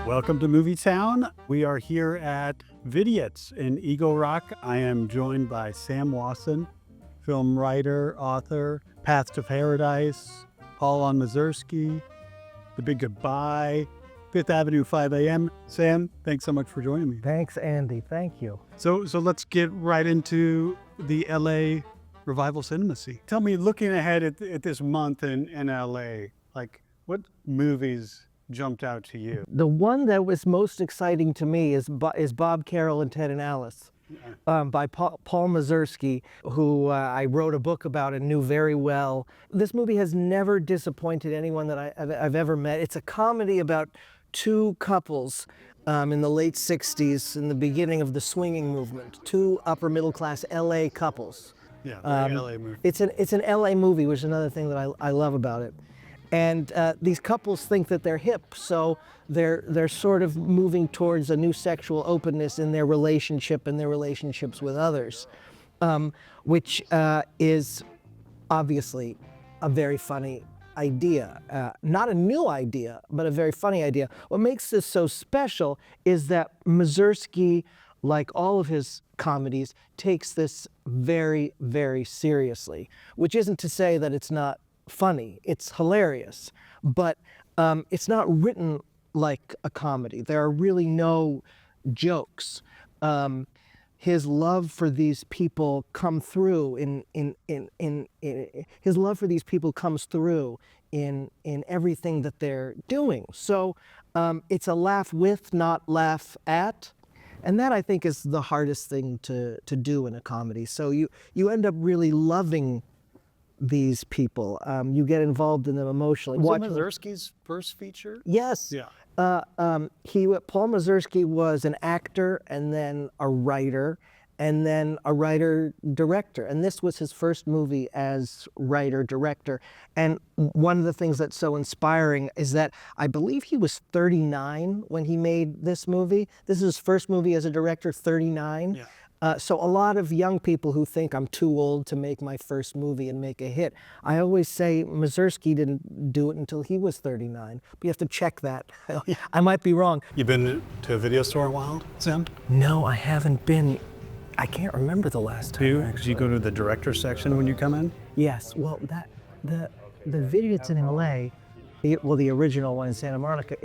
Welcome to MovieTown. We are here at Vidiots in Eagle Rock. I am joined by Sam Wasson, film writer, author, Path to Paradise, Paul on Mazursky, The Big Goodbye, Fifth Avenue 5 a.m. Sam, thanks so much for joining me. Thanks, Andy. Thank you. So let's get right into the LA revival cinemacy. Tell me, looking ahead at this month in LA, like what movies jumped out to you? The one that was most exciting to me is Bob Carroll and Ted and Alice, by Paul Mazursky, who I wrote a book about and knew very well. This movie has never disappointed anyone that I've ever met. It's a comedy about two couples in the late 60s, in the beginning of the swinging movement, two upper middle class LA couples. Yeah, LA movie. It's an LA movie, which is another thing that I love about it. And these couples think that they're hip, so they're sort of moving towards a new sexual openness in their relationship and their relationships with others, which is obviously a very funny idea. Not a new idea, but a very funny idea. What makes this so special is that Mazursky, like all of his comedies, takes this very, very seriously, which isn't to say that it's not funny. It's hilarious, but it's not written like a comedy. There are really no jokes. His love for these people comes through his love for these people comes through in everything that they're doing. So it's a laugh with, not laugh at. And that, I think, is the hardest thing to do in a comedy. So you end up really loving these people. You get involved in them emotionally. Was it Mazursky's first feature? Yes. Yeah. Paul Mazursky was an actor and then a writer and then a writer-director. And this was his first movie as writer-director. And one of the things that's so inspiring is that I believe he was 39 when he made this movie. This is his first movie as a director, 39. Yeah. So a lot of young people who think I'm too old to make my first movie and make a hit, I always say Mazursky didn't do it until he was 39. But you have to check that. I might be wrong. You been to a video store in a while, Sam? No, I haven't been. I can't remember the last time. Do you go to the director section when you come in? Yes. Well, the Vidiots in LA, the original one in Santa Monica,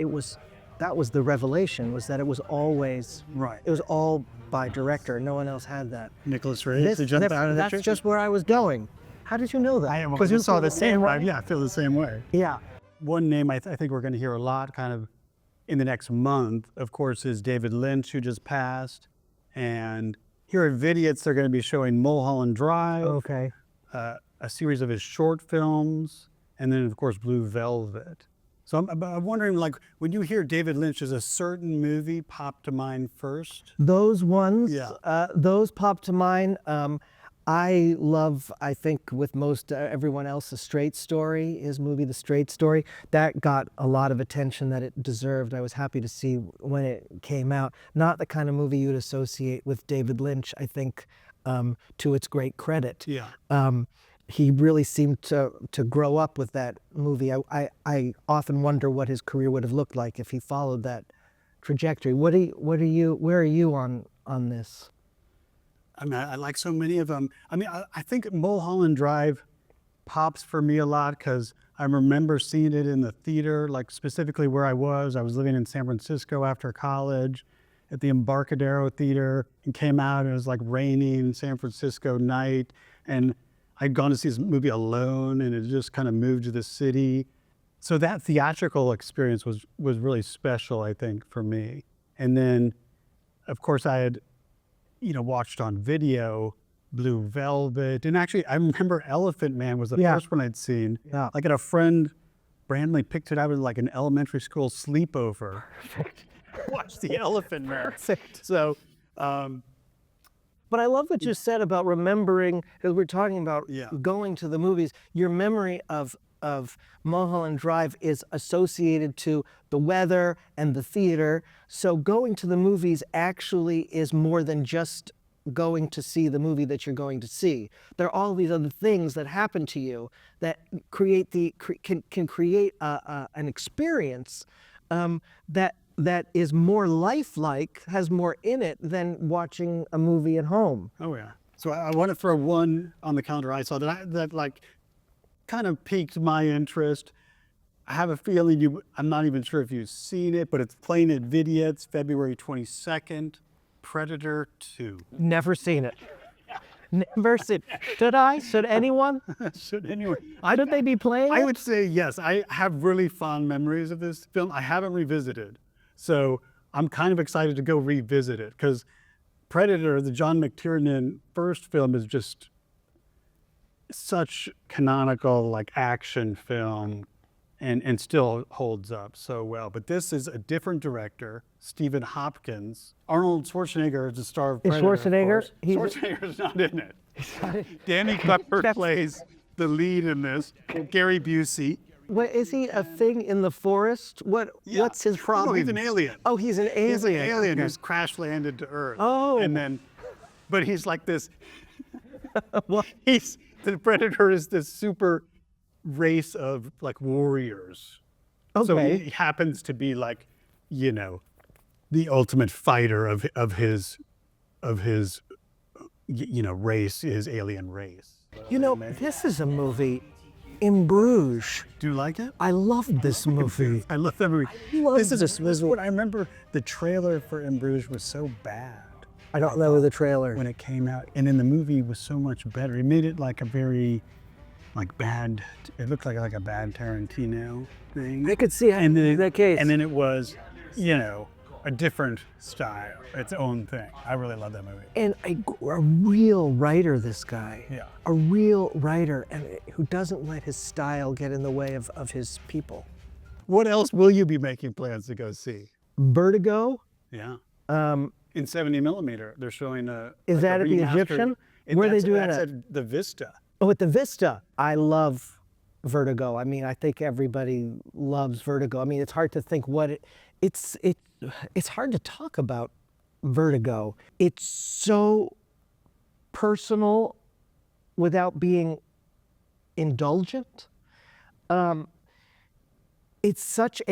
that was the revelation, was that it was always right. It was all by director. No one else had that. Nicholas Ray to jump out of that. That's just where I was going. How did you know that? Because you saw the same way. Yeah, I feel the same way. Yeah. One name I think we're going to hear a lot kind of in the next month, of course, is David Lynch, who just passed. And here at Vidiots, they're going to be showing Mulholland Drive, okay, a series of his short films, and then, of course, Blue Velvet. So I'm wondering, like, when you hear David Lynch, does a certain movie pop to mind first? Those ones, yeah. Those pop to mind. I love, I think, with most everyone else, The Straight Story, his movie, The Straight Story. That got a lot of attention that it deserved. I was happy to see when it came out. Not the kind of movie you'd associate with David Lynch, I think, to its great credit. Yeah. He really seemed to grow up with that movie. I often wonder what his career would have looked like if he followed that trajectory. Where are you on this? I mean, I like so many of them. I mean, I think Mulholland Drive pops for me a lot because I remember seeing it in the theater, like specifically where I was. I was living in San Francisco after college at the Embarcadero Theater, and came out and it was like raining San Francisco night. And I'd gone to see this movie alone, and it just kind of moved to the city. So that theatrical experience was really special, I think, for me. And then, of course, I had, watched on video Blue Velvet. And actually, I remember Elephant Man was the first one I'd seen. Yeah. Like, a friend, Brandley, picked it out at like an elementary school sleepover. Perfect. Watch the Elephant Man. Perfect. So, but I love what you said about remembering, because we're talking about going to the movies. Your memory of Mulholland Drive is associated to the weather and the theater. So going to the movies actually is more than just going to see the movie that you're going to see. There are all these other things that happen to you that create can create an experience that is more lifelike, has more in it than watching a movie at home. Oh yeah. So I want to throw one on the calendar I saw that like kind of piqued my interest. I have a feeling I'm not even sure if you've seen it, but it's playing at Vidiots February 22nd, Predator 2. Never seen it. Never seen it. Should I? Should anyone? Should anyone? Should they be playing I it? would say yes. I have really fond memories of this film. I haven't revisited. So I'm kind of excited to go revisit it because Predator, the John McTiernan first film, is just such canonical like action film and still holds up so well. But this is a different director, Stephen Hopkins. Arnold Schwarzenegger is the star of Predator. Is Schwarzenegger? Schwarzenegger's not in it. Danny Glover plays the lead in this. Gary Busey. What, is he a thing in the forest? What's his problem? No, he's an alien. Oh, he's an alien. He's an alien Okay. who's crash landed to Earth. Oh. And then, but he's like this. The Predator is this super race of like warriors. So Okay. he happens to be like, you know, the ultimate fighter of his race, his alien race. You know, this is a movie in Bruges. Do you like it? I love this movie. I love that movie. love This this is what I remember. The trailer for In Bruges was so bad I don't know the trailer. when it came out, and then the movie was so much better. It made it like a very, like bad. It looked like a bad Tarantino thing. I could see and then that case. And then it was, a different style, its own thing. I really love that movie. And a real writer, this guy. Yeah. A real writer, and who doesn't let his style get in the way of his people. What else will you be making plans to go see? Vertigo. Yeah. In 70 millimeter, they're showing a. Is like that a at the remastered- Egyptian? and Where are they that's- doing that's that? at the Vista. Oh, at the Vista. I love Vertigo. I mean, I think everybody loves Vertigo. I mean, it's hard to think it's hard to talk about Vertigo. It's so personal without being indulgent. It's such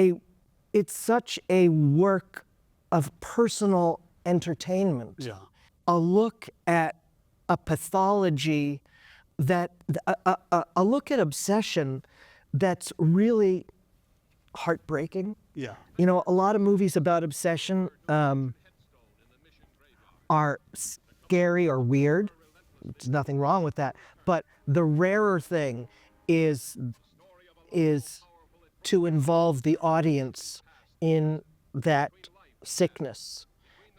a work of personal entertainment. Yeah. A look at a pathology a look at obsession that's really heartbreaking. Yeah. You know, a lot of movies about obsession are scary or weird. There's nothing wrong with that. But the rarer thing is to involve the audience in that sickness.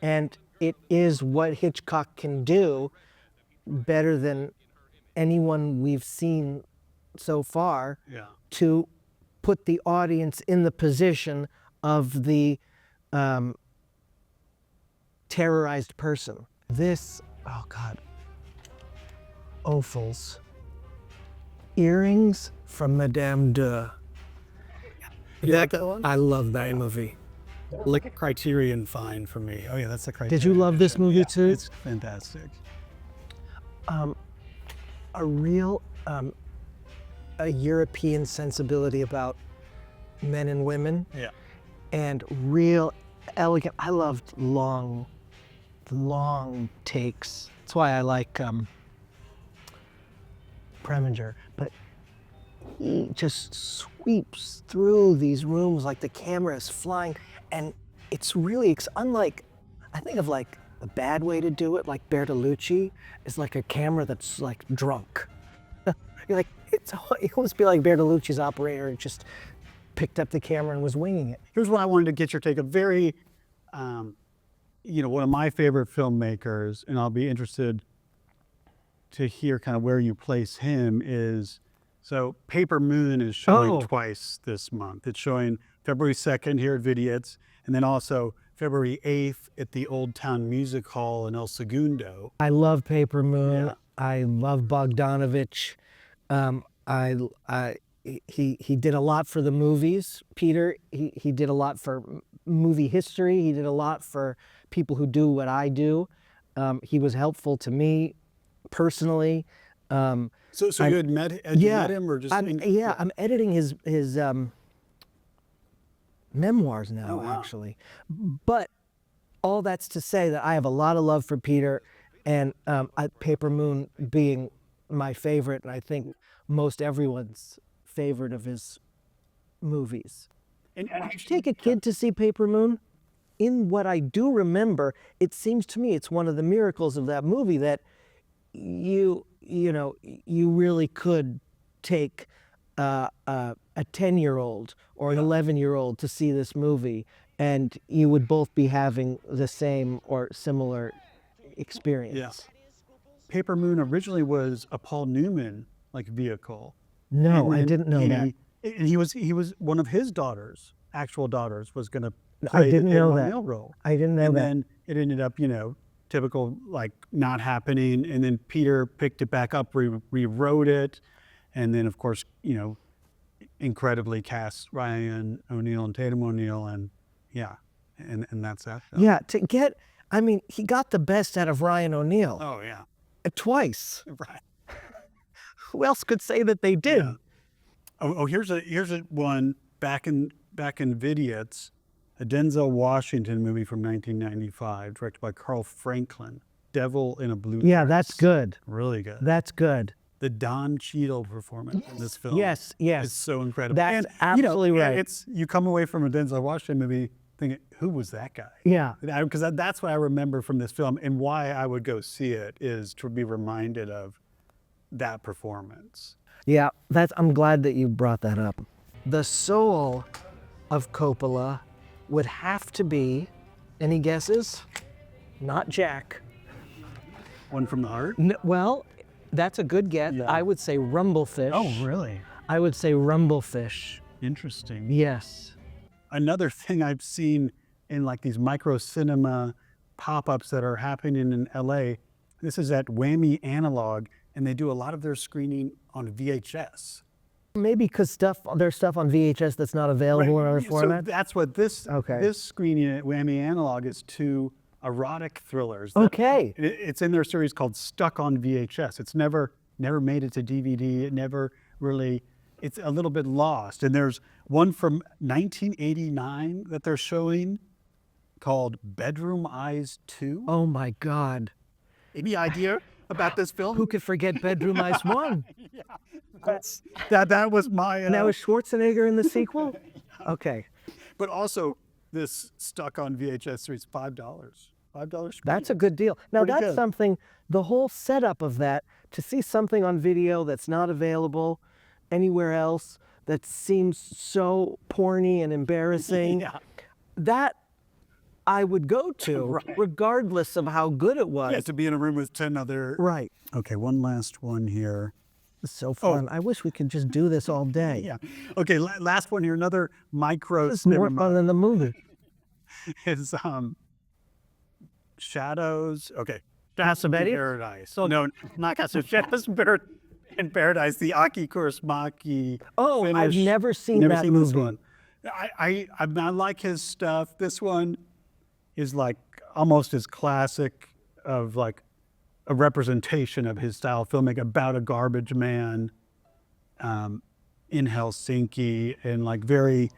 And it is what Hitchcock can do better than anyone we've seen so far, Yeah. to put the audience in the position of the terrorized person. This, oh God, Opals. Earrings from Madame de. You like that one? I love that movie. Like Criterion Fine for me. Oh yeah, that's the Criterion. Did you love this movie too? It's fantastic. A real a European sensibility about men and women, Yeah. and real elegant. I loved long takes. That's why I like Preminger. But he just sweeps through these rooms like the camera is flying, and it's unlike, I think of like the bad way to do it, like Bertolucci, is like a camera that's like drunk. You're like, it must be like Bertolucci's operator just picked up the camera and was winging it. Here's what I wanted to get your take. A very, one of my favorite filmmakers, and I'll be interested to hear kind of where you place him is, so Paper Moon is showing twice this month. It's showing February 2nd here at Vidiots, and then also February 8th at the Old Town Music Hall in El Segundo. I love Paper Moon. Yeah. I love Bogdanovich. He did a lot for the movies, Peter. He did a lot for movie history. He did a lot for people who do what I do. He was helpful to me personally. So you had met him, or just I'm editing his memoirs now, Oh, wow. actually. But all that's to say that I have a lot of love for Peter, and Paper Moon being my favorite, and I think most everyone's favorite of his movies. And Would you take a kid to see Paper Moon? In what I do remember, it seems to me it's one of the miracles of that movie that you really could take a 10-year-old or an 11-year-old to see this movie, and you would both be having the same or similar experience. Yeah. Paper Moon originally was a Paul Newman vehicle. No, And I then didn't know that. And he was one of his actual daughters, was going to I play didn't the know Edward that. Male role. I didn't know And that. then it ended up, typical not happening. And then Peter picked it back up, rewrote it, and then of course, incredibly cast Ryan O'Neal and Tatum O'Neal, and that's that. Yeah, he got the best out of Ryan O'Neal Oh yeah. twice. Right. Who else could say that they did? Yeah. Here's a one back in Vidiots, a Denzel Washington movie from 1995, directed by Carl Franklin. Devil in a Blue Yeah, Dress. that's good. Really good. That's good. The Don Cheadle performance in this film. Yes, yes. It's so incredible. That's And, absolutely right. You come away from a Denzel Washington movie thinking, who was that guy? Yeah. Because that's what I remember from this film, and why I would go see it is to be reminded of that performance. Yeah, I'm glad that you brought that up. The soul of Coppola would have to be, any guesses? Not Jack. One from the Heart? Well, that's a good guess. Yeah. I would say Rumblefish. Oh, really? I would say Rumblefish. Interesting. Yes. Another thing I've seen in these micro cinema pop-ups that are happening in LA, this is at Whammy Analog, and they do a lot of their screening on VHS. Maybe because there's stuff on VHS that's not available in other So formats. that's what this screening at Whammy Analog is, to erotic thrillers. Okay. It's in their series called Stuck on VHS. It's never made it to DVD. It never really, it's a little bit lost. And there's one from 1989 that they're showing called Bedroom Eyes 2. Oh my God. Any idea about this film? Who could forget Bedroom Eyes 1? That was my... And that was Schwarzenegger in the sequel? Okay. But also, this Stuck on VHS series, $5. $5. That's a good deal. Now Pretty that's good. something, the whole setup of that, to see something on video that's not available anywhere else, that seems so porny and embarrassing, Yeah. that I would go to, Right. regardless of how good it was. Yeah, to be in a room with 10 other... Right. Okay, one last one here. It's so fun. I wish we could just do this all day. Yeah. Okay, last one here. Another micro It's more fun than the movie. is Shadows. Okay. Cassavetes? Paradise. No, not Cassavetes. Shadows in Paradise. The Aki Kaurismäki. Oh, I've Finnish- never seen never that seen movie. this one. I like his stuff. This one is almost as classic of a representation of his style of filmmaking, about a garbage man in Helsinki, and very,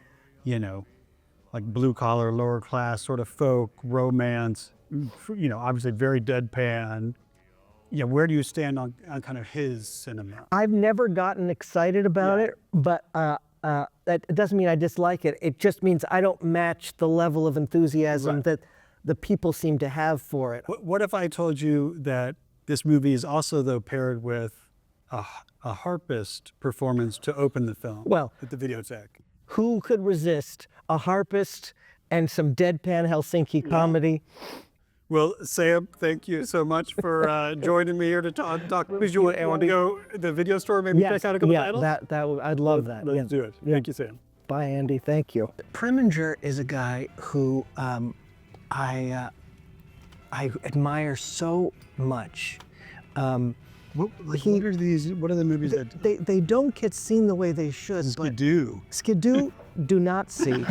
blue collar, lower class sort of folk romance, obviously very deadpan. Yeah, where do you stand on kind of his cinema? I've never gotten excited about it, but that doesn't mean I dislike it. It just means I don't match the level of enthusiasm that the people seem to have for it. What if I told you that this movie is also, though, paired with a harpist performance to open the film at the Videotheque? Who could resist a harpist and some deadpan Helsinki comedy? Well, Sam, thank you so much for joining me here to talk. Please, you want to go to the video store, maybe check out a couple titles? I'd love that. Let's do it. Thank you, Sam. Bye, Andy. Thank you. Preminger is a guy who I admire so much. What are these? What are the movies that They don't get seen the way they should. do? Skidoo, do not see.